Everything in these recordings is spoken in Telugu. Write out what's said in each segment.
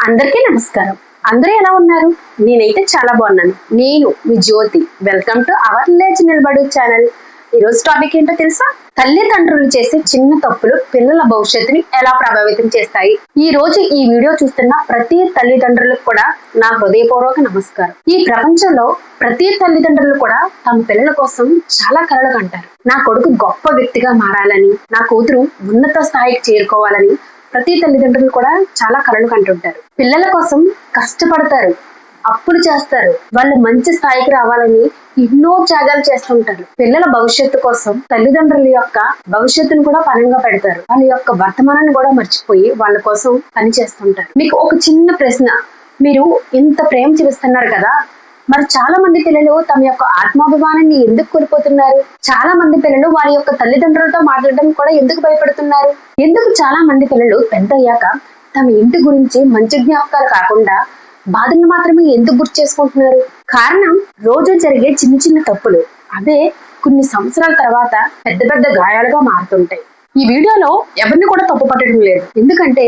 అందరికీ నమస్కారం. అందరూ ఎలా ఉన్నారు? నేనైతే చాలా బాగున్నాను. నేను మీ జ్యోతి. వెల్కమ్ టు అవర్ లేచి నిలబడు ఛానల్. ఈ రోజు టాపిక్ ఏంటో తెలుసా? తల్లిదండ్రులు చేసే చిన్న తప్పులు పిల్లల భవిష్యత్తుని ఎలా ప్రభావితం చేస్తాయి. ఈ రోజు ఈ వీడియో చూస్తున్న ప్రతి తల్లిదండ్రులకు కూడా నా హృదయపూర్వక నమస్కారం. ఈ ప్రపంచంలో ప్రతి తల్లిదండ్రులు కూడా తమ పిల్లల కోసం చాలా కలలు కంటారు. నా కొడుకు గొప్ప వ్యక్తిగా మారాలని, నా కూతురు ఉన్నత స్థాయికి చేరుకోవాలని ప్రతి తల్లిదండ్రులు కూడా చాలా కలలు కంటుంటారు. పిల్లల కోసం కష్టపడతారు, అప్పులు చేస్తారు, వాళ్ళు మంచి స్థాయికి రావాలని ఎన్నో త్యాగాలు చేస్తుంటారు. పిల్లల భవిష్యత్తు కోసం తల్లిదండ్రుల యొక్క భవిష్యత్తును కూడా పనంగా పెడతారు. వాళ్ళ యొక్క వర్తమానాన్ని కూడా మర్చిపోయి వాళ్ళ కోసం పని చేస్తుంటారు. మీకు ఒక చిన్న ప్రశ్న, మీరు ఇంత ప్రేమ చూపిస్తున్నారు కదా, మరి చాలా మంది పిల్లలు తమ యొక్క ఆత్మాభిమానాన్ని ఎందుకు కోల్పోతున్నారు? చాలా మంది పిల్లలు వారి యొక్క తల్లిదండ్రులతో మాట్లాడడం కూడా ఎందుకు భయపడుతున్నారు? ఎందుకు చాలా మంది పిల్లలు పెద్ద అయ్యాక తమ ఇంటి గురించి మంచి జ్ఞాపకాలు కాకుండా బాధలు మాత్రమే ఎందుకు గుర్తు చేసుకుంటున్నారు? కారణం రోజు జరిగే చిన్న చిన్న తప్పులు. అవే కొన్ని సంవత్సరాల తర్వాత పెద్ద పెద్ద గాయాలుగా మారుతుంటాయి. ఈ వీడియోలో ఎవరిని కూడా తప్పు పట్టడం లేదు, ఎందుకంటే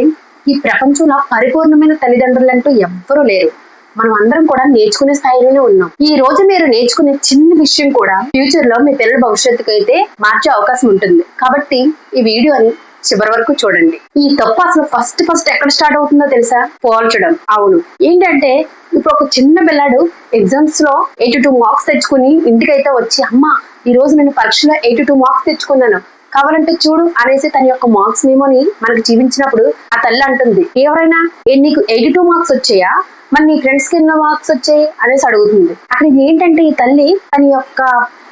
ఈ ప్రపంచంలో పరిపూర్ణమైన తల్లిదండ్రులు అంటూ ఎవ్వరూ లేరు. మనం అందరం కూడా నేర్చుకునే స్థాయిలోనే ఉన్నాం. ఈ రోజు మీరు నేర్చుకునే చిన్న విషయం కూడా ఫ్యూచర్ లో మీ పిల్లల భవిష్యత్తుకు అయితే మార్చే అవకాశం ఉంటుంది. కాబట్టి ఈ వీడియోని చివరి వరకు చూడండి. ఈ తప్పు అసలు ఫస్ట్ ఎక్కడ స్టార్ట్ అవుతుందో తెలుసా? పోల్చడం. అవును, ఏంటంటే ఇప్పుడు ఒక చిన్న పిల్లాడు ఎగ్జామ్స్ లో 82 మార్క్స్ తెచ్చుకుని ఇంటికైతే వచ్చి, అమ్మ ఈ రోజు నేను పరీక్షలో 82 మార్క్స్ తెచ్చుకున్నాను, కావాలంటే చూడు అనేసి తన యొక్క మార్క్స్ మేమోని మనకు చూపించినప్పుడు ఆ తల్లి అంటుంది, ఎవరైనా నీకు 82 మార్క్స్ వచ్చాయా, మరి నీ ఫ్రెండ్స్ కి ఎన్నో మార్క్స్ వచ్చాయి అనేసి అడుగుతుంది. అక్కడ ఏంటంటే ఈ తల్లి తన యొక్క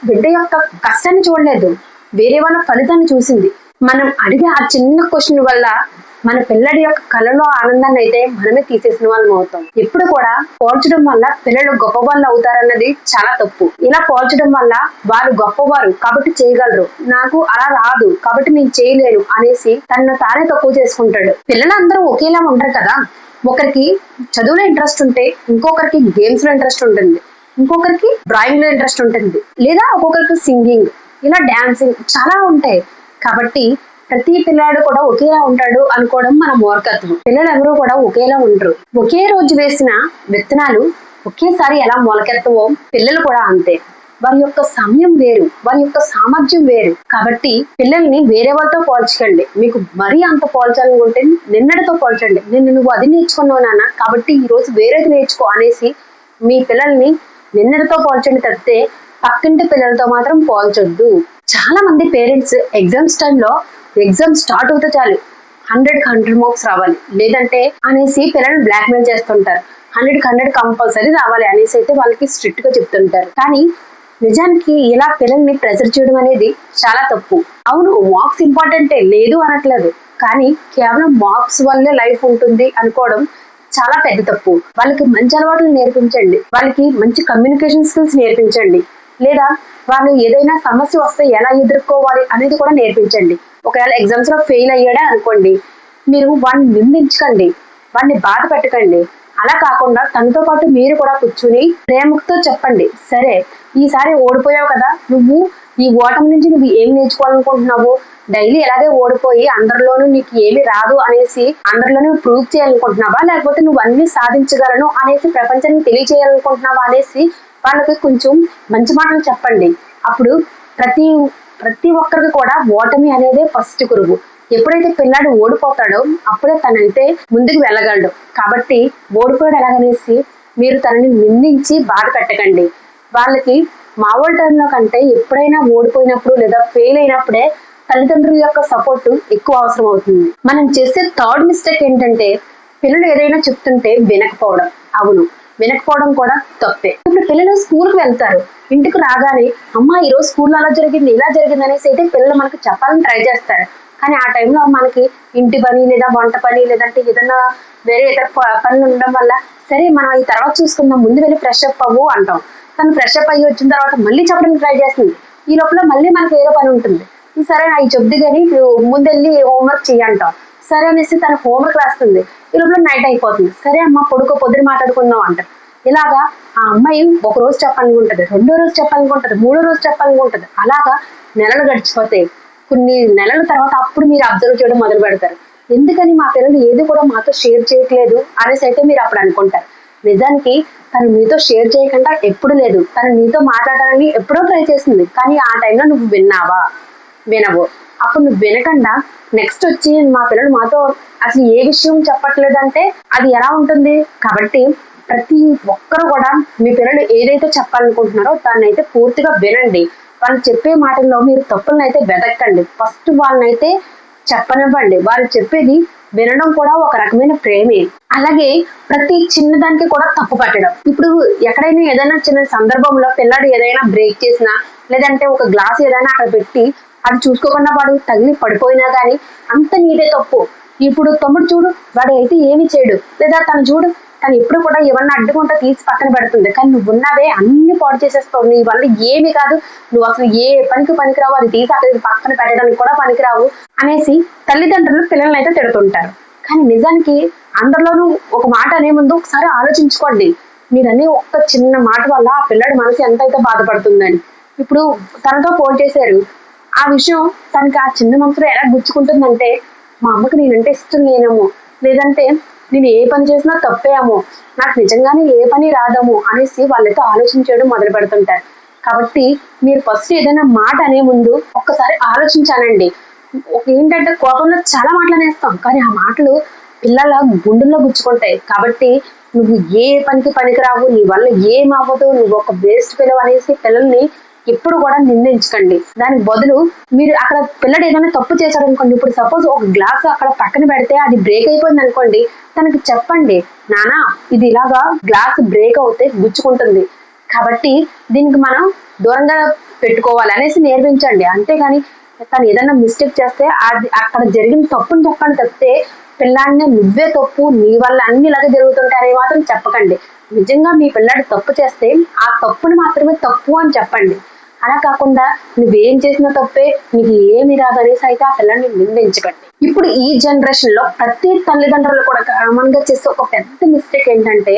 బిడ్డ యొక్క కష్టాన్ని చూడలేదు, వేరే వాళ్ళ ఫలితాన్ని చూసింది. మనం అడిగే ఆ చిన్న క్వశ్చన్ వల్ల మన పిల్లడి యొక్క కళలో ఆనందాన్ని అయితే మనమే తీసేసిన వాళ్ళం అవుతాం. ఎప్పుడు కూడా పోల్చడం వల్ల పిల్లలు గొప్పవాళ్ళు అవుతారన్నది చాలా తప్పు. ఇలా పోల్చడం వల్ల వారు గొప్పవారు కాబట్టి చేయగలరు, నాకు అలా రాదు కాబట్టి నేను చేయలేను అనేసి తనను తానే తక్కువ చేసుకుంటాడు. పిల్లలందరూ ఒకేలా ఉంటారు కదా. ఒకరికి చదువులో ఇంట్రెస్ట్ ఉంటే ఇంకొకరికి గేమ్స్ లో ఇంట్రెస్ట్ ఉంటుంది, ఇంకొకరికి డ్రాయింగ్ లో ఇంట్రెస్ట్ ఉంటుంది, లేదా ఒక్కొక్కరికి సింగింగ్, ఇలా డాన్సింగ్ చాలా ఉంటాయి. కాబట్టి ప్రతి పిల్లాడు కూడా ఒకేలా ఉంటాడు అనుకోవడం మన మూర్ఖత్వం. పిల్లలు ఎవరు కూడా ఒకేలా ఉండరు. ఒకే రోజు వేసిన విత్తనాలు ఒకేసారి ఎలా మొలకెత్తవో పిల్లలు కూడా అంతే. వారి యొక్క సమయం వేరు, వారి యొక్క సామర్థ్యం వేరు. కాబట్టి పిల్లల్ని వేరే వాళ్ళతో పోల్చకండి. మీకు మరీ అంత పోల్చాలనుకుంటే నిన్నటితో పోల్చండి. నువ్వు అది నేర్చుకున్నావు నాన్న, కాబట్టి ఈ రోజు వేరేది నేర్చుకో అనేసి మీ పిల్లల్ని నిన్నటితో పోల్చండి తప్పితే పక్కింటి పిల్లలతో మాత్రం పోల్చొద్దు. చాలా మంది పేరెంట్స్ ఎగ్జామ్స్ టైంలో ఎగ్జామ్ స్టార్ట్ అవుతే చాలు 100 మార్క్స్ రావాలి లేదంటే అనేసి పిల్లల్ని బ్లాక్మెయిల్ చేస్తుంటారు. 100 కంపల్సరీ రావాలి అనేసి అయితే వాళ్ళకి స్ట్రిక్ట్ గా చెప్తుంటారు. కానీ నిజానికి ఇలా పిల్లల్ని ప్రెజర్ చేయడం అనేది చాలా తప్పు. అవును, మార్క్స్ ఇంపార్టెంటే, లేదు అనట్లేదు, కానీ కేవలం మార్క్స్ వల్లే లైఫ్ ఉంటుంది అనుకోవడం చాలా పెద్ద తప్పు. వాళ్ళకి మంచి అలవాట్లు నేర్పించండి, వాళ్ళకి మంచి కమ్యూనికేషన్ స్కిల్స్ నేర్పించండి, లేదా వాళ్ళు ఏదైనా సమస్య వస్తే ఎలా ఎదుర్కోవాలి అనేది కూడా నేర్పించండి. ఒకవేళ ఎగ్జామ్స్ లో ఫెయిల్ అయ్యాడే అనుకోండి, మీరు వాడిని నిందించకండి, వాడిని బాధ పెట్టకండి. అలా కాకుండా తనతో పాటు మీరు కూడా కూర్చుని ప్రేమతో చెప్పండి, సరే ఈసారి ఓడిపోయావు కదా, నువ్వు ఈ ఓటమి నుంచి నువ్వు ఏం నేర్చుకోవాలనుకుంటున్నావు, డైలీ ఎలాగే ఓడిపోయి అందరిలోనూ నీకు ఏమి రాదు అనేసి అందరిలోనూ ప్రూవ్ చేయాలనుకుంటున్నావా, లేకపోతే నువ్వు అన్ని సాధించగలను అనేసి ప్రపంచానికి తెలియజేయాలనుకుంటున్నావా అనేసి వాళ్ళకి కొంచెం మంచి మాటలు చెప్పండి. అప్పుడు ప్రతి ఒక్కరికి కూడా ఓటమి అనేదే ఫస్ట్ గురువు. ఎప్పుడైతే పిల్లాడు ఓడిపోతాడో అప్పుడే తనైతే ముందుకు వెళ్ళగలడు. కాబట్టి ఓడిపోయాడు ఎలాగనేసి మీరు తనని నిందించి బాధ పెట్టకండి. వాళ్ళకి మామూలు టైంలో కంటే ఎప్పుడైనా ఓడిపోయినప్పుడు లేదా ఫెయిల్ అయినప్పుడే తల్లిదండ్రుల యొక్క సపోర్ట్ ఎక్కువ అవసరం అవుతుంది. మనం చేసే థర్డ్ మిస్టేక్ ఏంటంటే పిల్లలు ఏదైనా చెప్తుంటే వినకపోవడం. అవును, వినకపోవడం కూడా తప్పే. ఇప్పుడు పిల్లలు స్కూల్కి వెళ్తారు, ఇంటికి రాగానే అమ్మ ఈరోజు స్కూల్లో అలా జరిగింది ఇలా జరిగింది అనేసి అయితే పిల్లలు మనకి చెప్పాలని ట్రై చేస్తారు. కానీ ఆ టైంలో మనకి ఇంటి పని లేదా వంట పని లేదంటే ఏదైనా వేరే ఇతర పనులు ఉండడం వల్ల సరే మనం ఈ తర్వాత చూసుకుందాం, ముందు వెళ్ళి ఫ్రెష్ అప్ అవ్వు అంటాం. తను ఫ్రెష్ అప్ అయ్యి వచ్చిన తర్వాత మళ్ళీ చెప్పడానికి ట్రై చేస్తుంది. ఈ లోపల మళ్ళీ మనకి వేరే పని ఉంటుంది. సరే అవి చెప్ది కానీ ముందెళ్ళి హోంవర్క్ చెయ్యంటాం. సరే అనేసి తన హోంవర్క్ రాస్తుంది. ఈ లోపల నైట్ అయిపోతుంది. సరే అమ్మ పొడుకో పొద్దున మాట్లాడుకుందాం అంటారు. ఇలాగా ఆ అమ్మాయి ఒక రోజు చెప్పాలనుకుంటది, రెండో రోజు చెప్పాలనుకుంటది, మూడో రోజు చెప్పాలనుకుంటది. అలాగా నెలలు గడిచిపోతాయి. కొన్ని నెలల తర్వాత అప్పుడు మీరు అబ్జర్వ్ చేయడం మొదలు పెడతారు. ఎందుకని మా పిల్లలు ఏది కూడా మాతో షేర్ చేయట్లేదు అనేసి అయితే మీరు అప్పుడు అనుకుంటారు. నిజానికి తను మీతో షేర్ చేయకుండా ఎప్పుడు లేదు. తను నీతో మాట్లాడాలని ఎప్పుడో ట్రై చేసింది, కానీ ఆ టైంలో నువ్వు విన్నావా? వినవు. అప్పుడు నువ్వు వినకుండా నెక్స్ట్ వచ్చి మా పిల్లలు మాతో అసలు ఏ విషయం చెప్పట్లేదంటే అది ఎలా ఉంటుంది? కాబట్టి ప్రతి ఒక్కరు కూడా మీ పిల్లలు ఏదైతే చెప్పాలనుకుంటున్నారో దాన్ని అయితే పూర్తిగా వినండి. వాళ్ళు చెప్పే మాటల్లో మీరు తప్పులను అయితే వెతకండి. ఫస్ట్ వాళ్ళనైతే చెప్పనివ్వండి. వాళ్ళు చెప్పేది వినడం కూడా ఒక రకమైన ప్రేమే. అలాగే ప్రతి చిన్నదానికి కూడా తప్పు పట్టడం. ఇప్పుడు ఎక్కడైనా ఏదైనా చిన్న సందర్భంలో పిల్లాడు ఏదైనా బ్రేక్ చేసినా, లేదంటే ఒక గ్లాస్ ఏదైనా అక్కడ పెట్టి అది చూసుకోకుండా వాడు తగిలి పడిపోయినా కానీ అంత నీదే తప్పు. ఇప్పుడు తమ్ముడు చూడు, వాడు అయితే ఏమి చేయడు, లేదా తను చూడు తను ఎప్పుడు కూడా ఏమన్నా అడ్డుకుంటా తీసి పక్కన పెడుతుంది, కానీ నువ్వు ఉన్నావే అన్ని పాడు చేసేస్తావు, నీ వల్ల ఏమి కాదు, నువ్వు అసలు ఏ పనికిరావు, అది తీసి అక్కడ పక్కన పెట్టడానికి కూడా పనికిరావు అనేసి తల్లిదండ్రులు పిల్లల్ని అయితే తిడుతుంటారు. కానీ నిజానికి అందరిలోనూ ఒక మాట అనే ముందు ఒకసారి ఆలోచించుకోండి. మీరనే ఒక్క చిన్న మాట వల్ల ఆ పిల్లడి మనసు ఎంత అయితే బాధపడుతుందని. ఇప్పుడు తనతో ఫోన్ చేశారు, ఆ విషయం తనకి ఆ చిన్న మనసులో ఎలా గుచ్చుకుంటుందంటే, మా అమ్మకి నేనంటే ఇష్టం లేనేమో, లేదంటే నేను ఏ పని చేసినా తప్పేమో, నాకు నిజంగానే ఏ పని రాదేమో అనేసి వాళ్ళైతే ఆలోచించడం మొదలు పెడుతుంటారు. కాబట్టి మీరు ఫస్ట్ ఏదైనా మాట అనే ముందు ఒక్కసారి ఆలోచించానండి. ఏంటంటే కోపంలో చాలా మాటలు అనేస్తాం, కానీ ఆ మాటలు పిల్లల గుండెల్లో గుచ్చుకుంటాయి. కాబట్టి నువ్వు ఏ పనికి పనికిరావు, నీ వల్ల ఏం అవ్వదు, నువ్వు ఒక వేస్ట్ పిల్లవు అనేసి పిల్లల్ని ఎప్పుడు కూడా నిందించకండి. దానికి బదులు మీరు అక్కడ పిల్లడు ఏదైనా తప్పు చేశాడు అనుకోండి, ఇప్పుడు సపోజ్ ఒక గ్లాస్ అక్కడ పక్కన పెడితే అది బ్రేక్ అయిపోయింది అనుకోండి, తనకి చెప్పండి, నానా ఇది ఇలాగా గ్లాస్ బ్రేక్ అవుతే గుచ్చుకుంటుంది, కాబట్టి దీనికి మనం దూరంగా పెట్టుకోవాలి అనేసి నేర్పించండి. అంతేగాని తను ఏదైనా మిస్టేక్ చేస్తే అది అక్కడ జరిగిన తప్పుని చెప్పండి తప్పితే పిల్లాడిని నువ్వే తప్పు, నీ వల్ల అన్ని ఇలాగే జరుగుతుంటాయని మాత్రం చెప్పకండి. నిజంగా మీ పిల్లాడు తప్పు చేస్తే ఆ తప్పుని మాత్రమే తప్పు అని చెప్పండి. అలా కాకుండా నువ్వేం చేసిన తప్పే, నీకు ఏమి రాదు అనేసి అయితే ఆ పిల్లల్ని నిందించకండి. ఇప్పుడు ఈ జనరేషన్ లో ప్రతి తల్లిదండ్రులు కూడా కామన్ గా చేసే ఒక పెద్ద మిస్టేక్ ఏంటంటే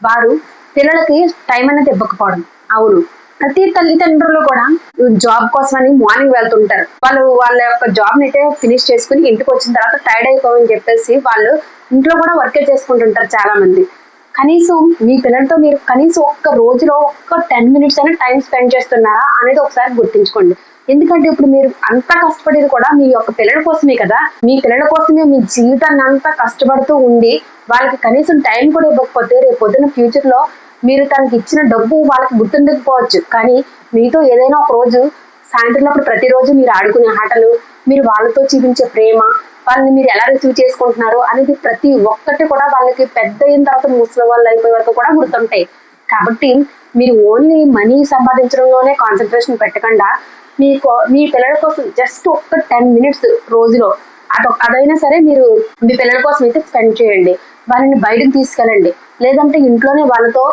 వారు పిల్లలకి టైం అనేది ఇవ్వకపోవడం. అవును, ప్రతి తల్లిదండ్రులు కూడా జాబ్ కోసమని మార్నింగ్ వెళ్తుంటారు. వాళ్ళు వాళ్ళ యొక్క జాబ్ ని అయితే ఫినిష్ చేసుకుని ఇంటికి వచ్చిన తర్వాత టైర్డ్ అయిపోవని చెప్పేసి వాళ్ళు ఇంట్లో కూడా వర్కే చేసుకుంటుంటారు చాలా మంది. కనీసం మీ పిల్లలతో మీరు కనీసం ఒక్క రోజులో ఒక్క 10 minutes అయినా టైం స్పెండ్ చేస్తున్నారా అనేది ఒకసారి గుర్తించుకోండి. ఎందుకంటే ఇప్పుడు మీరు అంతా కష్టపడేది కూడా మీ యొక్క పిల్లల కోసమే కదా. మీ పిల్లల కోసమే మీ జీవితాన్ని అంతా కష్టపడుతూ ఉండి వాళ్ళకి కనీసం టైం కూడా ఇవ్వకపోతే రేపు పొద్దున ఫ్యూచర్ లో మీరు తనకి ఇచ్చిన డబ్బు వాళ్ళకి గుర్తుండకపోవచ్చు, కానీ మీతో ఏదైనా ఒక రోజు సాయంత్రం ప్రతిరోజు మీరు ఆడుకునే ఆటలు, మీరు వాళ్ళతో చూపించే ప్రేమ, వాళ్ళని మీరు ఎలా రిసీవ్ చేసుకుంటున్నారు అనేది ప్రతి ఒక్కటి కూడా వాళ్ళకి పెద్ద అయిన తర్వాత ముసలి వాళ్ళు అయిపోయే వరకు కూడా గుర్తుంటాయి. కాబట్టి మీరు ఓన్లీ మనీ సంపాదించడంలోనే కాన్సన్ట్రేషన్ పెట్టకుండా మీ పిల్లల కోసం జస్ట్ ఒక్క 10 minutes రోజులో అదైనా సరే మీరు మీ పిల్లల కోసం అయితే స్పెండ్ చేయండి. వాళ్ళని బయటకు తీసుకెళ్ళండి, లేదంటే ఇంట్లోనే వాళ్ళతో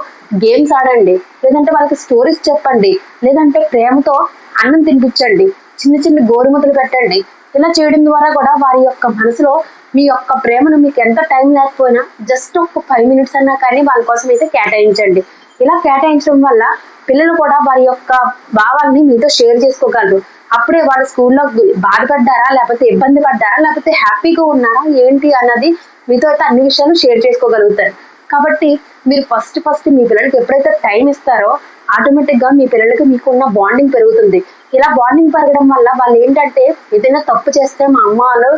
గేమ్స్ ఆడండి, లేదంటే వాళ్ళకి స్టోరీస్ చెప్పండి, లేదంటే ప్రేమతో అన్నం తినిపించండి, చిన్న చిన్న గోరుముద్దలు పెట్టండి. ఇలా చేయడం ద్వారా కూడా వారి యొక్క మనసులో మీ యొక్క ప్రేమను మీకు ఎంత టైం లేకపోయినా జస్ట్ ఒక 5 minutes అన్నా కానీ వాళ్ళ కోసం అయితే కేటాయించండి. ఇలా కేటాయించడం వల్ల పిల్లలు కూడా వారి యొక్క భావాల్ని మీతో షేర్ చేసుకోగలరు. అప్పుడే వాళ్ళు స్కూల్లో బాధపడ్డారా, లేకపోతే ఇబ్బంది పడ్డారా, లేకపోతే హ్యాపీగా ఉన్నారా ఏంటి అన్నది మీతో అయితే అన్ని విషయాలు షేర్ చేసుకోగలుగుతారు. కాబట్టి మీరు ఫస్ట్ మీ పిల్లలకి ఎప్పుడైతే టైం ఇస్తారో ఆటోమేటిక్ గా మీ పిల్లలకి మీకున్న బాండింగ్ పెరుగుతుంది. ఇలా బాండింగ్ పెరగడం వల్ల వాళ్ళు ఏంటంటే ఏదైనా తప్పు చేస్తే మా అమ్మ వాళ్ళు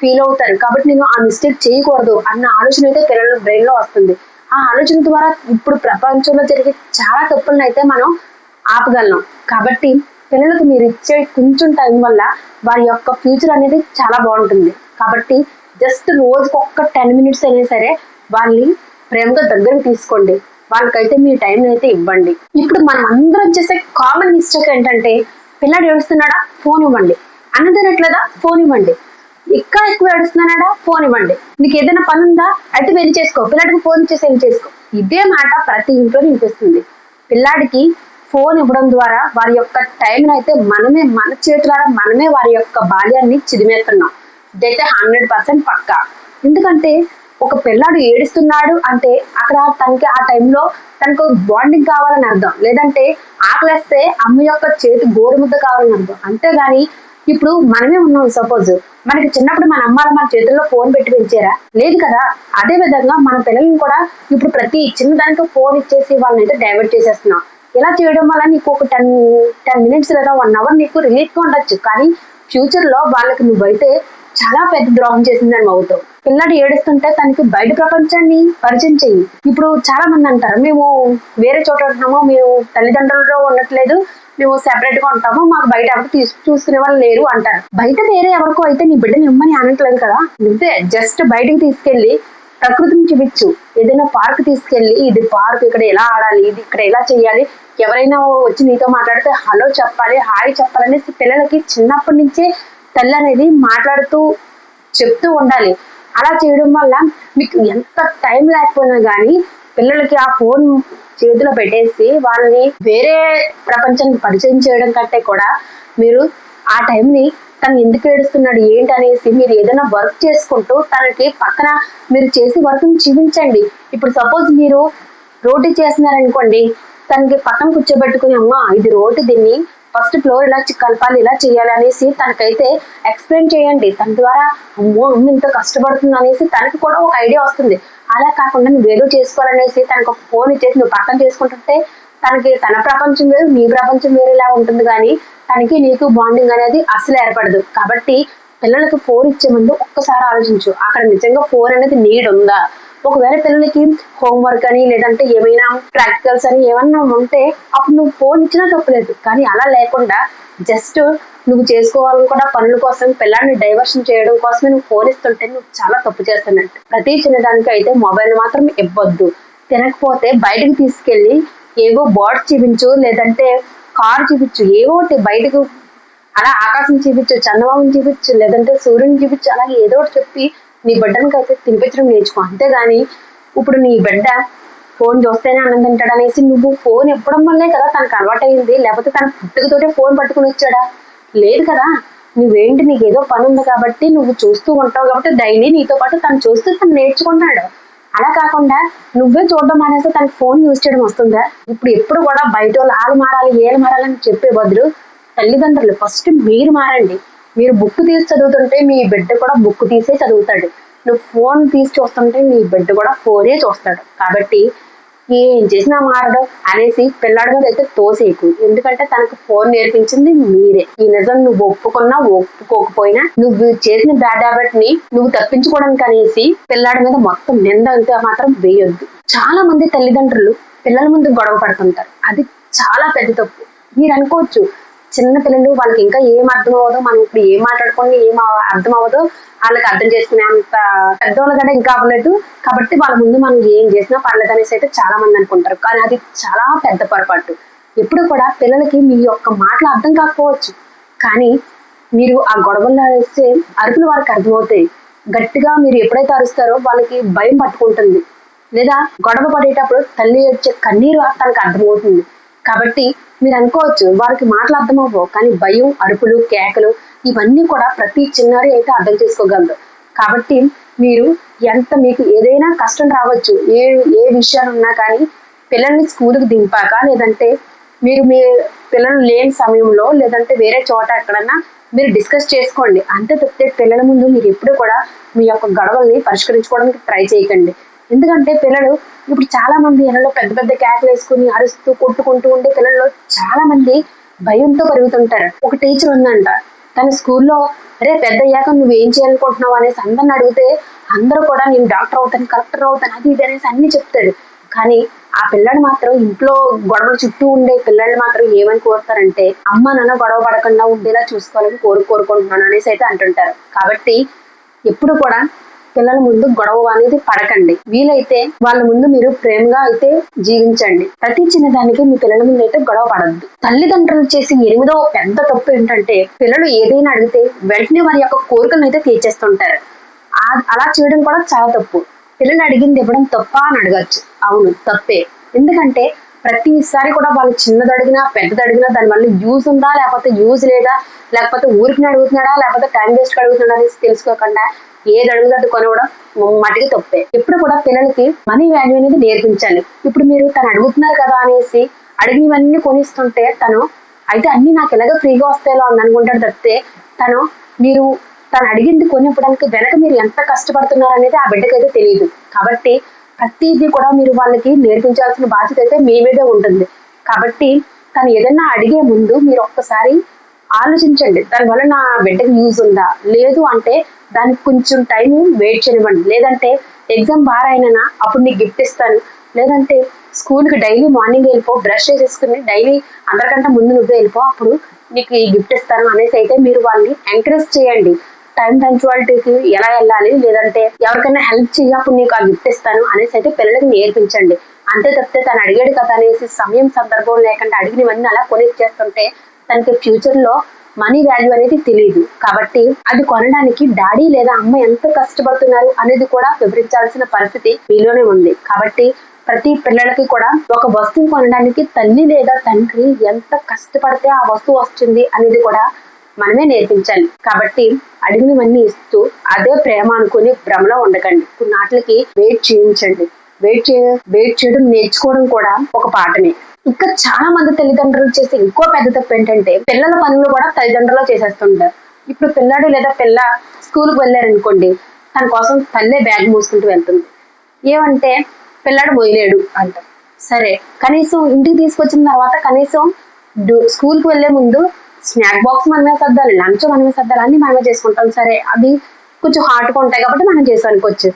ఫీల్ అవుతారు, కాబట్టి నేను ఆ మిస్టేక్ చేయకూడదు అన్న ఆలోచన అయితే పిల్లల బ్రెయిన్ లో వస్తుంది. ఆ ఆలోచన ద్వారా ఇప్పుడు ప్రపంచంలో జరిగే చాలా తప్పులను అయితే మనం ఆపగలం. కాబట్టి పిల్లలకు మీరు ఇచ్చే కొంచెం టైం వల్ల వారి యొక్క ఫ్యూచర్ అనేది చాలా బాగుంటుంది. కాబట్టి జస్ట్ రోజుకి ఒక్క 10 minutes అయినా సరే వాళ్ళని ప్రేమగా దగ్గరకు తీసుకోండి, వాళ్ళకైతే మీ టైం అయితే ఇవ్వండి. ఇప్పుడు మనం అందరం చేసే కామన్ మిస్టేక్ ఏంటంటే పిల్లాడు ఏడుస్తున్నాడా, ఫోన్ ఇవ్వండి, అన్నం తినట్లేదా, ఫోన్ ఇవ్వండి, ఇంకా ఎక్కువ ఏడుస్తున్నాడా, ఫోన్ ఇవ్వండి, నీకు ఏదైనా పని ఉందా అయితే వెళ్ళి చేసుకో, పిల్లాడికి ఫోన్ ఇచ్చేసి వెళ్ళి చేసుకో. ఇదే మాట ప్రతి ఇంట్లో వినిపిస్తుంది. పిల్లాడికి ఫోన్ ఇవ్వడం ద్వారా వారి యొక్క టైం అయితే మన చేతులారా మనమే వారి యొక్క బాల్యాన్ని చిదిమేస్తున్నాం. ఇదైతే 100% పక్కా. ఎందుకంటే ఒక పిల్లాడు ఏడుస్తున్నాడు అంటే అక్కడ తనకి ఆ టైంలో తనకు బాండింగ్ కావాలని అర్థం, లేదంటే ఆకలేస్తే అమ్మ యొక్క చేతి గోరుముద్ద కావాలని అర్థం. అంతేగాని ఇప్పుడు మనమే ఉన్నాం, సపోజ్ మనకి చిన్నప్పుడు మన అమ్మాలు మన చేతుల్లో ఫోన్ పెట్టి పెంచారా? లేదు కదా. అదే విధంగా మన పిల్లల్ని కూడా ఇప్పుడు ప్రతి చిన్న దానికి ఫోన్ ఇచ్చేసి వాళ్ళని అయితే డైవర్ట్ చేసేస్తున్నాం. ఇలా చేయడం వల్ల నీకు ఒక 10 మినిట్స్ లేదా 1 అవర్ నీకు రిలీఫ్ గా ఉండొచ్చు. కానీ ఫ్యూచర్ లో వాళ్ళకి నువ్వైతే చాలా పెద్ద ద్రోహం చేసిందని అవుతావు. పిల్లాడు ఏడుస్తుంటే తనకి బయట ప్రపంచాన్ని పరిచయం చెయ్యి. ఇప్పుడు చాలా మంది అంటారు, మేము వేరే చోట ఉంటున్నాము, మేము తల్లిదండ్రులతో ఉండట్లేదు, మేము సెపరేట్ గా ఉంటాము, మాకు బయట ఎవరు చూసుకునే వాళ్ళు లేరు అంటారు. బయట వేరే ఎవరికో అయితే నీ బిడ్డని ఇమ్మని అనట్లేదు కదా. నువ్వే జస్ట్ బయటకు తీసుకెళ్లి ప్రకృతిని చూపించు. ఏదైనా పార్క్ తీసుకెళ్లి, ఇది పార్క్, ఇక్కడ ఎలా ఆడాలి, ఇది ఇక్కడ ఎలా చేయాలి, ఎవరైనా వచ్చి నీతో మాట్లాడితే హలో చెప్పాలి, హాయ్ చెప్పాలనేసి పిల్లలకి చిన్నప్పటి నుంచే తల్లి అనేది మాట్లాడుతూ చెప్తూ ఉండాలి. అలా చేయడం వల్ల మీకు ఎంత టైం లేకపోయినా కానీ పిల్లలకి ఆ ఫోన్ చేతిలో పెట్టేసి వాళ్ళని వేరే ప్రపంచానికి పరిచయం చేయడం కంటే కూడా మీరు ఆ టైంని తను ఎందుకు ఏడుస్తున్నాడు ఏంటి అనేసి మీరు ఏదైనా వర్క్ చేసుకుంటూ తనకి పక్కన మీరు చేసి వర్క్ని చూపించండి. ఇప్పుడు సపోజ్ మీరు రోటీ చేస్తున్నారనుకోండి, తనకి పక్కన కూర్చోబెట్టుకుని అమ్మ ఇది రోటీ, దీన్ని ఫస్ట్ ఫ్లోర్ ఇలా కలపాలి, ఇలా చేయాలి అనేసి తనకైతే ఎక్స్ప్లెయిన్ చేయండి. తన ద్వారా అమ్మో అమ్మ ఇంత కష్టపడుతుంది అనేసి తనకి కూడా ఒక ఐడియా వస్తుంది. అలా కాకుండా నువ్వేదో చేసుకోవాలనేసి తనకు ఒక ఫోన్ ఇచ్చేసి నువ్వు పక్కన చేసుకుంటుంటే తనకి తన ప్రపంచం వేరు, నీ ప్రపంచం వేరేలా ఉంటుంది. కానీ తనకి నీకు బాండింగ్ అనేది అసలు ఏర్పడదు. కాబట్టి పిల్లలకు ఫోన్ ఇచ్చే ముందు ఒక్కసారి ఆలోచించు, అక్కడ నిజంగా ఫోన్ అనేది నీడ్ ఉందా? ఒకవేళ పిల్లలకి హోంవర్క్ అని లేదంటే ఏమైనా ప్రాక్టికల్స్ అని ఏమన్నా ఉంటే అప్పుడు నువ్వు ఫోన్ ఇచ్చినా తప్పులేదు. కానీ అలా లేకుండా జస్ట్ నువ్వు చేసుకోవాలనుకున్న పనుల కోసం పిల్లల్ని డైవర్షన్ చేయడం కోసమే నువ్వు ఫోన్ ఇస్తుంటే నువ్వు చాలా తప్పు చేస్తున్నట్టు. ప్రతి చిన్నదానికి అయితే మొబైల్ మాత్రం ఇవ్వద్దు. తినకపోతే బయటకు తీసుకెళ్లి ఏవో బర్డ్స్ చూపించు, లేదంటే కార్ చూపించు, ఏవో బయటకు అలా ఆకాశం చూపించు, చందమామని చూపించు, లేదంటే సూర్యుని చూపించు, అలాగే ఏదో ఒకటి చెప్పి నీ బిడ్డనికి అయితే తినిపించడం నేర్చుకో. అంతేగాని ఇప్పుడు నీ బిడ్డ ఫోన్ చూస్తేనే ఆనందం తింటాడు అనేసి నువ్వు ఫోన్ ఇవ్వడం వల్లే కదా తనకు అలవాటైంది. లేకపోతే తన పుట్టుకతోటే ఫోన్ పట్టుకుని వచ్చాడా? లేదు కదా. నువ్వేంటి, నీకు ఏదో పని ఉంది కాబట్టి నువ్వు చూస్తూ ఉంటావు కాబట్టి డైలీ నీతో పాటు తను చూస్తూ తను నేర్చుకుంటాడు. అలా కాకుండా నువ్వే చూడడం అనేసి తనకి ఫోన్ యూజ్ చేయడం వస్తుందా? ఇప్పుడు ఎప్పుడు కూడా బయట వాళ్ళు మారాలి ఏళ్ళు మారాలని చెప్పే బదులు తల్లిదండ్రులు ఫస్ట్ మీరు మారండి. మీరు బుక్ తీసి చదువుతుంటే మీ బిడ్డ కూడా బుక్ తీసే చదువుతాడు. నువ్వు ఫోన్ తీసి చూస్తుంటే నీ బిడ్డ కూడా ఫోనే చూస్తాడు. కాబట్టి ఏం చేసినా మారడం అనేసి పిల్లాడి మీద అయితే తోసేయకు. ఎందుకంటే తనకు ఫోన్ నేర్పించింది మీరే. ఈ నిజం నువ్వు ఒప్పుకున్నా ఒప్పుకోకపోయినా నువ్వు చేసిన బ్యాడ్ హ్యాబిట్ ని నువ్వు తప్పించుకోవడానికి అనేసి పిల్లాడి మీద మొత్తం నింద అంతా మాత్రం వేయొద్దు. చాలా మంది తల్లిదండ్రులు పిల్లల ముందు గొడవ పడుతుంటారు. అది చాలా పెద్ద తప్పు. మీరు అనుకోవచ్చు చిన్న పిల్లలు వాళ్ళకి ఇంకా ఏం అర్థం అవ్వదు, మనం ఇప్పుడు ఏం మాట్లాడుకోండి ఏం అర్థం అవ్వదు, వాళ్ళకి అర్థం చేసుకునే అంత పెద్దవాళ్ళ కంటే ఇంకా అవ్వలేదు కాబట్టి వాళ్ళ ముందు మనం ఏం చేసినా పర్లేదు అనేసి అయితే చాలా మంది అనుకుంటారు. కానీ అది చాలా పెద్ద పొరపాటు. ఎప్పుడు కూడా పిల్లలకి మీ యొక్క మాటలు అర్థం కాకపోవచ్చు, కానీ మీరు ఆ గొడవల్లో వేస్తే అరుపులు వారికి అర్థమవుతాయి. గట్టిగా మీరు ఎప్పుడైతే అరుస్తారో వాళ్ళకి భయం పట్టుకుంటుంది, లేదా గొడవ పడేటప్పుడు తల్లి వచ్చే కన్నీరు తనకు అర్థమవుతుంది. కాబట్టి మీరు అనుకోవచ్చు వారికి మాటలు అర్థం అవ్వవు, కానీ భయం, అరుపులు, కేకలు ఇవన్నీ కూడా ప్రతి చిన్నారి అయితే అర్థం చేసుకోగలరు. కాబట్టి మీరు ఎంత మీకు ఏదైనా కష్టం రావచ్చు, ఏ విషయాలు ఉన్నా కానీ పిల్లల్ని స్కూల్కి దింపాక లేదంటే మీరు మీ పిల్లలు లేని సమయంలో లేదంటే వేరే చోట ఎక్కడన్నా మీరు డిస్కస్ చేసుకోండి. అంతే తప్పితే పిల్లల ముందు మీరు ఎప్పుడు కూడా మీ యొక్క గొడవల్ని పరిష్కరించుకోవడానికి ట్రై చేయకండి. ఎందుకంటే పిల్లలు ఇప్పుడు చాలా మంది ఇళ్ళలో పెద్ద పెద్ద కేకలు వేసుకుని అరుస్తూ కొట్టుకుంటూ ఉండే పిల్లలు చాలా మంది భయంతో పెరుగుతుంటారు. ఒక టీచర్ ఉందంట, తన స్కూల్లో అరే పెద్ద అయ్యాక నువ్వేం చేయాలనుకుంటున్నావు అనేసి అందరిని అడిగితే అందరూ కూడా నేను డాక్టర్ అవుతాను, కలెక్టర్ అవుతాను, అది ఇది అనేసి అన్ని చెప్తాడు. కానీ ఆ పిల్లడు మాత్రం ఇంట్లో గొడవలు చుట్టూ ఉండే పిల్లలు మాత్రం ఏమని కోరుతారంటే అమ్మ నాన్న గొడవ పడకుండా ఉండేలా చూసుకోవాలని కోరుకుంటున్నాను అనేసి అయితే అంటుంటారు. కాబట్టి ఎప్పుడు కూడా పిల్లల ముందు గొడవ అనేది పడకండి. వీలైతే వాళ్ళ ముందు మీరు ప్రేమగా అయితే జీవించండి. ప్రతి చిన్నదానికి మీ పిల్లల ముందు అయితే గొడవ పడద్దు. తల్లిదండ్రులు చేసి 8వ పెద్ద తప్పు ఏంటంటే పిల్లలు ఏదైనా అడిగితే వెంటనే వారి యొక్క కోరికలను అయితే తీర్చేస్తుంటారు. అలా చేయడం కూడా చాలా తప్పు. పిల్లలు అడిగింది ఇవ్వడం తప్ప అని అడగచ్చు. అవును తప్పే. ఎందుకంటే ప్రతిసారి కూడా వాళ్ళు చిన్నది అడిగినా పెద్దది అడిగినా దానివల్ల యూజ్ ఉందా లేకపోతే యూజ్ లేదా, లేకపోతే ఊరికి అడుగుతున్నాడా లేకపోతే టైం వేస్ట్ అడుగుతున్నాడా అనేసి తెలుసుకోకుండా ఏది అడుగుతుంది కొనవడం మటికి తప్పే. ఎప్పుడు కూడా పిల్లలకి మనీ వాల్యూ అనేది నేర్పించాలి. ఇప్పుడు మీరు తను అడుగుతున్నారు కదా అనేసి అడిగినవన్నీ కొనిస్తుంటే తను అయితే అన్ని నాకు ఎలాగో ఫ్రీగా వస్తాయో అని అనుకుంటాడు తప్పితే మీరు తను అడిగింది కొనివ్వడానికి వెనక మీరు ఎంత కష్టపడుతున్నారు అనేది ఆ బిడ్డకైతే తెలియదు. కాబట్టి ప్రతిదీ కూడా మీరు వాళ్ళకి నేర్పించాల్సిన బాధ్యత అయితే మీ మీదే ఉంటుంది. కాబట్టి తను ఏదైనా అడిగే ముందు మీరు ఒక్కసారి ఆలోచించండి, దానివల్ల నా బిడ్డకి యూజ్ ఉందా, లేదు అంటే దానికి కొంచెం టైం వెయిట్ చేయనివ్వండి. లేదంటే ఎగ్జామ్ బాగా అయినా అప్పుడు నీకు గిఫ్ట్ ఇస్తాను, లేదంటే స్కూల్కి డైలీ మార్నింగ్ వెళ్ళిపో, బ్రష్ చేసేసుకుని డైలీ అందరికంటే ముందు నువ్వే వెళ్ళిపో, అప్పుడు నీకు ఈ గిఫ్ట్ ఇస్తాను అనేసి అయితే మీరు వాళ్ళని ఎంకరేజ్ చేయండి. టైం పంచువాలిటీకి ఎలా వెళ్ళాలి, లేదంటే ఎవరికైనా హెల్ప్ చేయప్పుడు నీకు ఆ గిఫ్ట్ ఇస్తాను అనేసి అయితే పిల్లలకి నేర్పించండి. అంతే తప్పితే తను అడిగాడు కదా అనేసి సమయం సందర్భం లేకుండా అడిగినవన్నీ అలా కొనిచ్చేస్తుంటే తనకి ఫ్యూచర్ లో మనీ వాల్యూ అనేది తెలియదు. కాబట్టి అది కొనడానికి డాడీ లేదా అమ్మ ఎంత కష్టపడుతున్నారు అనేది కూడా వివరించాల్సిన పరిస్థితి మీలోనే ఉంది. కాబట్టి ప్రతి పిల్లలకి కూడా ఒక వస్తువు కొనడానికి తల్లి లేదా తండ్రి ఎంత కష్టపడితే ఆ వస్తువు వస్తుంది అనేది కూడా మనమే నేర్పించాలి. కాబట్టి అడిగినవన్నీ ఇస్తూ అదే ప్రేమ అనుకుని భ్రమలో ఉండకండి. కొన్నాటికి వెయిట్ చేయించండి. వెయిట్ చేయడం నేర్చుకోవడం కూడా ఒక పాఠమే. ఇంకా చాలా మంది తల్లిదండ్రులు చేసే ఇంకో పెద్ద తప్పు ఏంటంటే పిల్లల పనులు కూడా తల్లిదండ్రులు చేసేస్తుంటారు. ఇప్పుడు పిల్లాడు లేదా పిల్ల స్కూల్కి వెళ్ళారనుకోండి, తన కోసం తల్లే బ్యాగ్ మూసుకుంటూ వెళ్తుంది. ఏమంటే పిల్లాడు మోయలేడు అంటారు. సరే, కనీసం ఇంటికి తీసుకొచ్చిన తర్వాత కనీసం స్కూల్కి వెళ్లే ముందు స్నాక్ బాక్స్ మనమే సర్దాలి, లంచ్ మనమే సర్దాలి, అన్ని మనమే చేసుకుంటాం. సరే, అవి కొంచెం హాట్గా ఉంటాయి కాబట్టి మనం చేసుకోవచ్చు.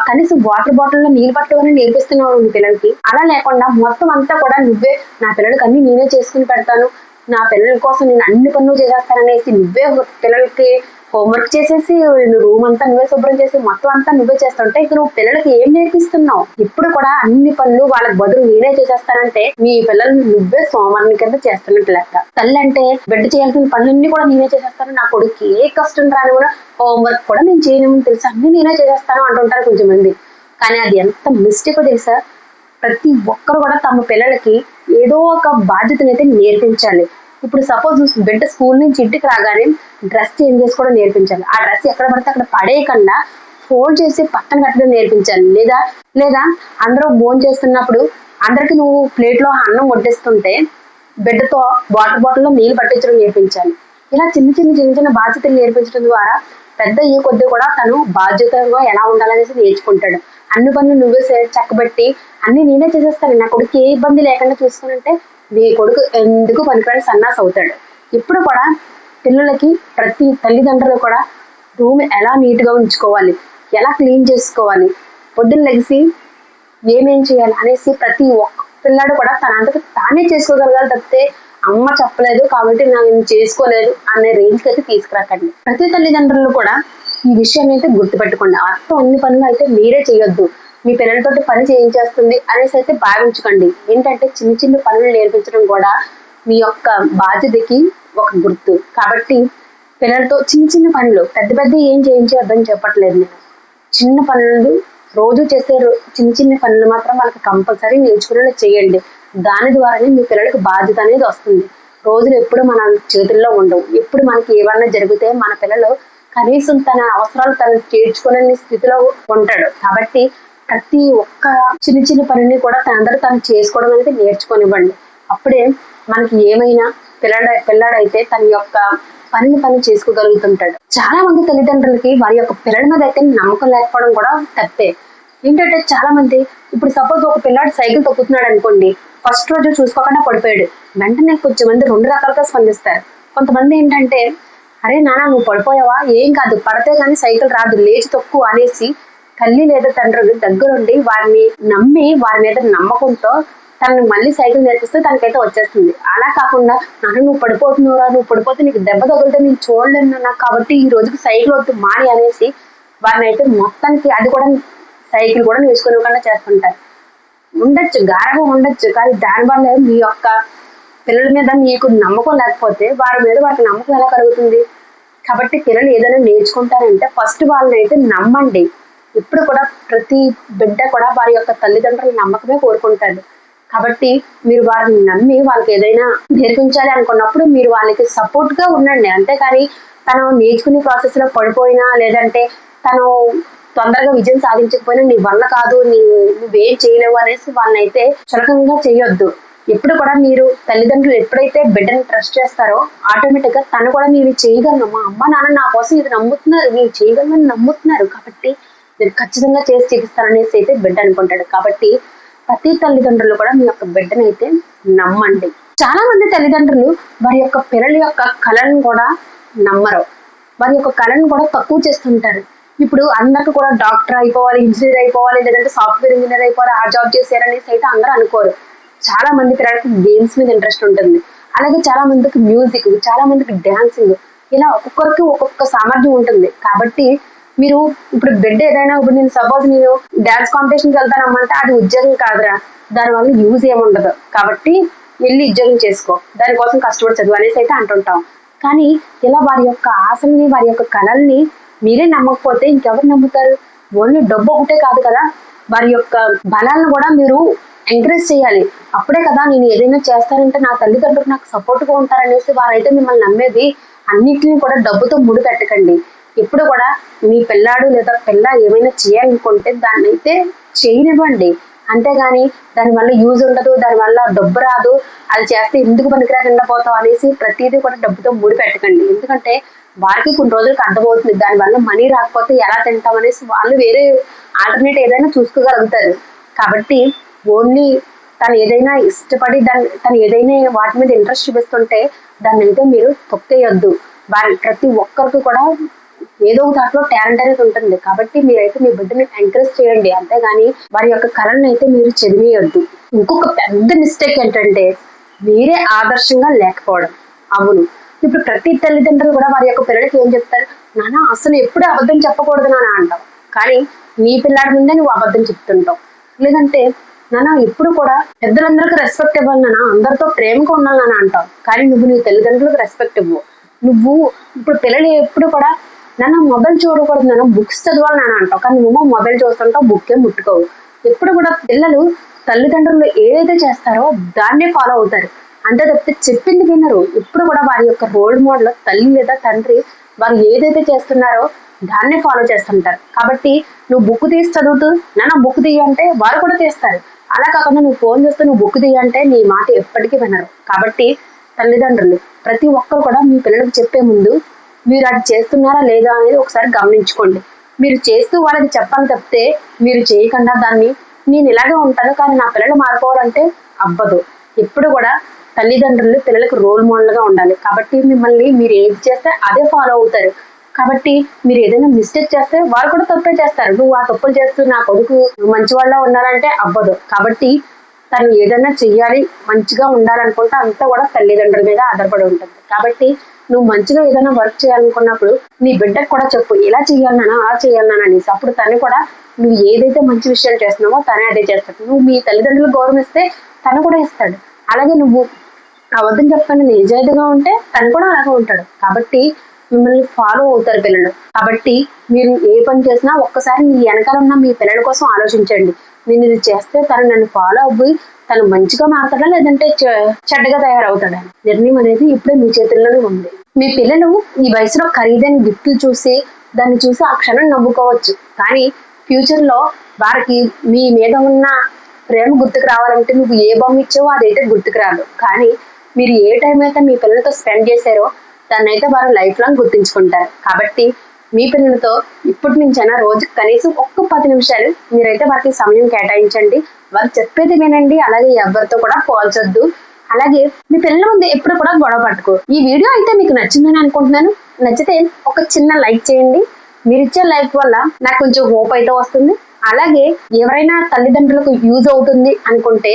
కనీసం వాటర్ బాటిల్లో నీళ్ళు పట్టుకొని నేర్పిస్తున్నావు పిల్లలకి. అలా లేకుండా మొత్తం అంతా కూడా నువ్వే, నా పిల్లలకి అన్ని నేనే చేసుకుని పెడతాను, నా పిల్లల కోసం నేను అన్ని పనులు చేసేస్తాననేసి నువ్వే పిల్లలకి హోంవర్క్ చేసేసి రూమ్ అంతా నువ్వే శుభ్రం చేసి మొత్తం అంతా నువ్వే చేస్తుంటే ఇక నువ్వు పిల్లలకి ఏం నేర్పిస్తున్నావు? ఇప్పుడు కూడా అన్ని పనులు వాళ్ళకి బదులు నేనే చేసేస్తానంటే మీ పిల్లల్ని నువ్వే సోమవారం కింద చేస్తున్నట్టు లెక్క. తల్లి అంటే బిడ్డ చేయాల్సిన పనులన్నీ కూడా నేనే చేసేస్తాను, నా కొడుకు ఏ కష్టం రాని కూడా హోంవర్క్ కూడా నేను చేయలేమని తెలుసు, అన్ని నేనే చేసేస్తాను అంటుంటారు కొంచెం మంది. కానీ అది ఎంత మిస్టేక్ తెలుసా? ప్రతి ఒక్కరు కూడా తమ పిల్లలకి ఏదో ఒక బాధ్యతనైతే నేర్పించాలి. ఇప్పుడు సపోజ్ బిడ్డ స్కూల్ నుంచి ఇంటికి రాగానే డ్రెస్ చేంజ్ చేసుకోవడం నేర్పించాలి. ఆ డ్రెస్ ఎక్కడ పడితే అక్కడ పడేయకుండా ఫోల్డ్ చేసి పక్కన కట్టడం నేర్పించాలి. లేదా అందరూ భోజనం చేస్తున్నప్పుడు అందరికి నువ్వు ప్లేట్లో అన్నం వడ్డిస్తుంటే బిడ్డతో వాటర్ బాటిల్లో నీళ్ళు పట్టించడం నేర్పించాలి. ఇలా చిన్న బాధ్యతలు నేర్పించడం ద్వారా పెద్ద ఈ కొద్ది కూడా తను బాధ్యతగా ఎలా ఉండాలనేసి నేర్చుకుంటాడు. అన్ని పనులు నువ్వే చక్కబెట్టి అన్ని నేనే చేసేస్తాను, నా కొడుకు ఏ ఇబ్బంది లేకుండా చూసుకునంటే నీ కొడుకు ఎందుకు పనికిరాని సన్నాసి అవుతాడు. ఇప్పుడు కూడా పిల్లలకి ప్రతి తల్లిదండ్రులు కూడా రూమ్ ఎలా నీట్గా ఉంచుకోవాలి, ఎలా క్లీన్ చేసుకోవాలి, పొద్దున్న లెగిసి ఏమేం చేయాలి అనేసి ప్రతి ఒక్క పిల్లాడు కూడా తనంతకు తానే చేసుకోగలగాలి తప్పితే అమ్మ చెప్పలేదు కాబట్టి నేను చేసుకోలేదు అనే రేంజ్కి అయితే తీసుకురాకండి. ప్రతి తల్లిదండ్రులు కూడా ఈ విషయాన్ని అయితే గుర్తుపెట్టుకోండి. అర్థం అన్ని పనులు అయితే మీరే చేయొద్దు, మీ పిల్లలతోటి పని చేయించేస్తుంది అనేసి అయితే భావించుకోండి. ఏంటంటే చిన్న పనులు నేర్పించడం కూడా మీ యొక్క బాధ్యతకి ఒక గుర్తు. కాబట్టి పిల్లలతో చిన్న పనులు పెద్ద ఏం చేయించవద్దని చెప్పట్లేదు నేను. చిన్న పనులు రోజు చేసే చిన్న పనులు మాత్రం వాళ్ళకి కంపల్సరీ నేర్చుకునేలా చేయండి. దాని ద్వారానే మీ పిల్లలకి బాధ్యత అనేది వస్తుంది. రోజులు ఎప్పుడు మన చేతుల్లో ఉండవు. ఎప్పుడు మనకి ఏమన్నా జరిగితే మన పిల్లలు కనీసం తన అవసరాలు తను తీర్చుకునే స్థితిలో ఉంటాడు. కాబట్టి ప్రతి ఒక్క చిన్న పనిని కూడా తను చేసుకోవడం అనేది నేర్చుకొనివ్వండి. అప్పుడే మనకి ఏమైనా పిల్లాడైతే తన యొక్క పని చేసుకోగలుగుతుంటాడు. చాలా మంది తల్లిదండ్రులకి వారి యొక్క పిల్లల మీద అయితే నమ్మకం లేకపోవడం కూడా తప్పే. ఏంటంటే చాలా మంది ఇప్పుడు సపోజ్ ఒక పిల్లాడు సైకిల్ తొక్కుతున్నాడు అనుకోండి, ఫస్ట్ రోజు చూసుకోకుండా పడిపోయాడు, వెంటనే కొంచెం మంది రెండు రకాలుగా స్పందిస్తారు. కొంతమంది ఏంటంటే అరే నాన్న నువ్వు పడిపోయావా, ఏం కాదు, పడితే కానీ సైకిల్ రాదు, లేచి తొక్కు అనేసి తల్లి లేదా తండ్రులు దగ్గరుండి వారిని నమ్మి వారి మీద నమ్మకంతో తనను మళ్ళీ సైకిల్ నేర్పిస్తే తనకైతే వచ్చేస్తుంది. అలా కాకుండా నాన్న నువ్వు పడిపోతున్నావురా, నువ్వు పడిపోతే నీకు దెబ్బ తగిలితే నేను చూడలేను నాకు, కాబట్టి ఈ రోజుకి సైకిల్ వద్దు మాని అనేసి వారిని అయితే మొత్తానికి అది కూడా సైకిల్ కూడా నేర్చుకోకుండా చేస్తుంటారు. ఉండొచ్చు, గారభం ఉండొచ్చు, కానీ దానివల్ల మీ యొక్క పిల్లల మీద మీకు నమ్మకం లేకపోతే వారి మీద వారికి నమ్మకం ఎలా కలుగుతుంది? కాబట్టి పిల్లలు ఏదైనా నేర్చుకుంటారంటే ఫస్ట్ వాళ్ళని అయితే నమ్మండి. ఇప్పుడు కూడా ప్రతి బిడ్డ కూడా వారి యొక్క తల్లిదండ్రుల నమ్మకమే కోరుకుంటాడు. కాబట్టి మీరు వారిని నమ్మి వాళ్ళకి ఏదైనా నేర్పించాలి అనుకున్నప్పుడు మీరు వాళ్ళకి సపోర్ట్ గా ఉండండి. అంతేకాని తను నేర్చుకునే ప్రాసెస్ లో పడిపోయినా లేదంటే తను తొందరగా విజయం సాధించకపోయినా నీ వల్ల కాదు, నువ్వేం చేయలేవు అనేసి వాళ్ళని అయితే చులకంగా చేయొద్దు. ఎప్పుడు కూడా మీరు తల్లిదండ్రులు ఎప్పుడైతే బిడ్డని ట్రస్ట్ చేస్తారో ఆటోమేటిక్ గా తను కూడా మీరు చేయగలను, మా అమ్మ నాన్న నా కోసం ఇది నమ్ముతున్నారు, మీరు చేయగలమని నమ్ముతున్నారు కాబట్టి మీరు ఖచ్చితంగా చేసి చూపిస్తారనేసి అయితే బిడ్డ అనుకుంటాడు. కాబట్టి ప్రతి తల్లిదండ్రులు కూడా మీ యొక్క బిడ్డని అయితే నమ్మండి. చాలా మంది తల్లిదండ్రులు వారి యొక్క పిల్లల యొక్క కళను కూడా నమ్మరు, వారి యొక్క కళను కూడా తక్కువ చేస్తుంటారు. ఇప్పుడు అందరికి కూడా డాక్టర్ అయిపోవాలి, ఇంజనీర్ అయిపోవాలి, లేదంటే సాఫ్ట్వేర్ ఇంజనీర్ అయిపోవాలి, ఆ జాబ్ చేశారనేసి అయితే అందరూ అనుకోరు. చాలా మంది పిల్లలకి గేమ్స్ మీద ఇంట్రెస్ట్ ఉంటుంది, అలాగే చాలా మందికి మ్యూజిక్, చాలా మందికి డాన్సింగ్, ఇలా ఒక్కొక్కరికి ఒక్కొక్క సామర్థ్యం ఉంటుంది. కాబట్టి మీరు ఇప్పుడు బిడ్డ ఏదైనా, ఇప్పుడు నేను సపోజ్ నేను డాన్స్ కాంపిటీషన్కి వెళ్తానమ్మంటే అది ఉద్యోగం కాదురా, దానివల్ల యూజ్ ఏముండదు, కాబట్టి వెళ్ళి ఉద్యోగం చేసుకో, దానికోసం కష్టపడి చదువు అనేసి అయితే అంటుంటాం. కానీ ఇలా వారి యొక్క ఆశల్ని, వారి యొక్క కళల్ని మీరే నమ్మకపోతే ఇంకెవరు నమ్ముతారు? ఓన్లీ డబ్బు ఒకటే కాదు కదా, వారి యొక్క బలాలను కూడా మీరు ఎంకరేజ్ చేయాలి. అప్పుడే కదా నేను ఏదైనా చేస్తానంటే నా తల్లిదండ్రులు నాకు సపోర్ట్గా ఉంటారనేసి వారైతే మిమ్మల్ని నమ్మేది. అన్నిటిని కూడా డబ్బుతో ముడి పెట్టకండి. ఎప్పుడు కూడా మీ పిల్లాడు లేదా పిల్ల ఏమైనా చేయాలనుకుంటే దాన్ని అయితే చేయనివ్వండి, అంతేగాని దానివల్ల యూజ్ ఉండదు, దానివల్ల డబ్బు రాదు, అది చేస్తే ఎందుకు పనికిరాకుండా పోతాం అనేసి ప్రతిదీ కూడా డబ్బుతో ముడి పెట్టకండి. ఎందుకంటే వారికి కొన్ని రోజులకు అర్థమవుతుంది దానివల్ల మనీ రాకపోతే ఎలా తింటాం అనేసి వాళ్ళు వేరే ఆల్టర్నేట్ ఏదైనా చూసుకోగలుగుతారు. కాబట్టి ఓన్లీ తను ఏదైనా ఇష్టపడి తను ఏదైనా వాటి మీద ఇంట్రెస్ట్ చూపిస్తుంటే దాన్ని అయితే మీరు తొక్కేయొద్దు. వారి ప్రతి ఒక్కరికి కూడా ఏదో ఒక దాంట్లో టాలెంట్ అనేది ఉంటుంది. కాబట్టి మీరైతే మీ బిడ్డని ఎంకరేజ్ చేయండి, అంతేగాని వారి యొక్క కళను అయితే మీరు చదివేయొద్దు. ఇంకొక పెద్ద మిస్టేక్ ఏంటంటే మీరే ఆదర్శంగా లేకపోవడం. అవును, ఇప్పుడు ప్రతి తల్లిదండ్రులు కూడా వారి యొక్క పిల్లలకి ఏం చెప్తారు, నాన్న అసలు ఎప్పుడు అబద్ధం చెప్పకూడదు నాన్న అంటావు, కానీ నీ పిల్లాడి ముందే నువ్వు అబద్ధం చెప్తుంటావు. లేదంటే నాన్న ఎప్పుడు కూడా పెద్దలందరికీ రెస్పెక్ట్ ఇవ్వాలి నాన్న, అందరితో ప్రేమగా ఉండాలి నాన్న అంటావు, కానీ నువ్వు నీ తల్లిదండ్రులకు రెస్పెక్ట్ ఇవ్వు. నువ్వు ఇప్పుడు పిల్లలు ఎప్పుడు కూడా నాన్న మొబైల్ చూడకూడదు నాన్న, బుక్స్ చదవాలి నాన్న అంటావు, కానీ నువ్వు మొబైల్ చూస్తుంటావు, బుక్ ఏం ముట్టుకోవు. ఎప్పుడు కూడా పిల్లలు తల్లిదండ్రులు ఏదైతే చేస్తారో దాన్నే ఫాలో అవుతారు, అంతే తప్పితే చెప్పింది వినరు. ఎప్పుడు కూడా వారి యొక్క రోల్ మోడల్ తల్లి లేదా తండ్రి వారు ఏదైతే చేస్తున్నారో దాన్నే ఫాలో చేస్తుంటారు. కాబట్టి నువ్వు బుక్ తీసి చదువుతూ నాన్న బుక్ తీయంటే వారు కూడా తీస్తారు. అలా కాకుండా నువ్వు ఫోన్ చూస్తూ నువ్వు బుక్ తీయంటే నీ మాట ఎప్పటికీ వినరు. కాబట్టి తల్లిదండ్రులు ప్రతి ఒక్కరు కూడా మీ పిల్లలకు చెప్పే ముందు మీరు అది చేస్తున్నారా లేదా అనేది ఒకసారి గమనించుకోండి. మీరు చేస్తూ వాళ్ళకి చెప్పాలి తప్పితే మీరు చేయకుండా దాన్ని నేను ఇలాగే ఉంటాను కానీ నా పిల్లలు మారిపోవాలంటే అవ్వదు. ఎప్పుడు కూడా తల్లిదండ్రులు పిల్లలకు రోల్ మోడల్గా ఉండాలి. కాబట్టి మిమ్మల్ని మీరు ఏది చేస్తే అదే ఫాలో అవుతారు. కాబట్టి మీరు ఏదైనా మిస్టేక్ చేస్తే వాళ్ళు కూడా తప్పే చేస్తారు. నువ్వు ఆ తప్పులు చేస్తూ నా కొడుకు మంచి వాళ్ళ ఉండాలంటే అవ్వదు. కాబట్టి తను ఏదైనా చెయ్యాలి, మంచిగా ఉండాలనుకుంటే అంతా కూడా తల్లిదండ్రుల మీద ఆధారపడి ఉంటుంది. కాబట్టి నువ్వు మంచిగా ఏదైనా వర్క్ చేయాలనుకున్నప్పుడు నీ బిడ్డకు కూడా చెప్పు, ఇలా చేయాలన్నా అలా చేయాలన్నా అనేసి. అప్పుడు తను కూడా నువ్వు ఏదైతే మంచి విషయాలు చేస్తున్నావో తనే అదే చేస్తాడు. నువ్వు మీ తల్లిదండ్రులు గౌరవిస్తే తను కూడా ఇస్తాడు. అలాగే నువ్వు అబద్ధం చెప్పకుండా నిజాయితీగా ఉంటే తను కూడా అలాగే ఉంటాడు. కాబట్టి మిమ్మల్ని ఫాలో అవుతారు పిల్లలు. కాబట్టి మీరు ఏ పని చేసినా ఒక్కసారి మీ వెనకాల ఉన్న మీ పిల్లల కోసం ఆలోచించండి. నేను ఇది చేస్తే తను నన్ను ఫాలో అవ్వి తను మంచిగా మారుతాడా లేదంటే చెడ్డగా తయారవుతాడా, నిర్ణయం అనేది ఇప్పుడే మీ చేతుల్లోనే ఉంది. మీ పిల్లలు ఈ వయసులో ఖరీదైన గిఫ్ట్లు చూసి దాన్ని చూసి ఆ క్షణం నవ్వుకోవచ్చు, కానీ ఫ్యూచర్ లో వారికి మీ మీద ఉన్న ప్రేమ గుర్తుకు రావాలంటే నువ్వు ఏ బొమ్మ ఇచ్చావో అదైతే గుర్తుకు రాదు. కానీ మీరు ఏ టైం అయితే మీ పిల్లలతో స్పెండ్ చేశారో దాన్ని అయితే వారు లైఫ్ లాంగ్ గుర్తుంచుకుంటారు. కాబట్టి మీ పిల్లలతో ఇప్పటి నుంచైనా రోజుకి కనీసం ఒక్క 10 నిమిషాలు మీరైతే వారికి సమయం కేటాయించండి. వారు చెప్పేది వినండి, అలాగే ఎవరితో కూడా పోల్చొద్దు. అలాగే మీ పిల్లల ముందు ఎప్పుడు కూడా గొడవ పట్టుకో. ఈ వీడియో అయితే మీకు నచ్చిందని అనుకుంటున్నాను. నచ్చితే ఒక చిన్న లైక్ చేయండి. మీరు ఇచ్చే లైక్ వల్ల నాకు కొంచెం హోప్ అయితే వస్తుంది. అలాగే ఎవరైనా తల్లిదండ్రులకు యూజ్ అవుతుంది అనుకుంటే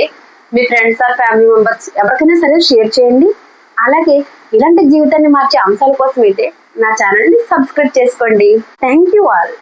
మీ ఫ్రెండ్స్ ఆర్ ఫ్యామిలీ మెంబర్స్ ఎవరికైనా సరే షేర్ చేయండి. అలాగే ఇలాంటి జీవితాన్ని మార్చే అంశాల కోసం అయితే నా ఛానల్ని సబ్స్క్రైబ్ చేసుకోండి. Thank you all.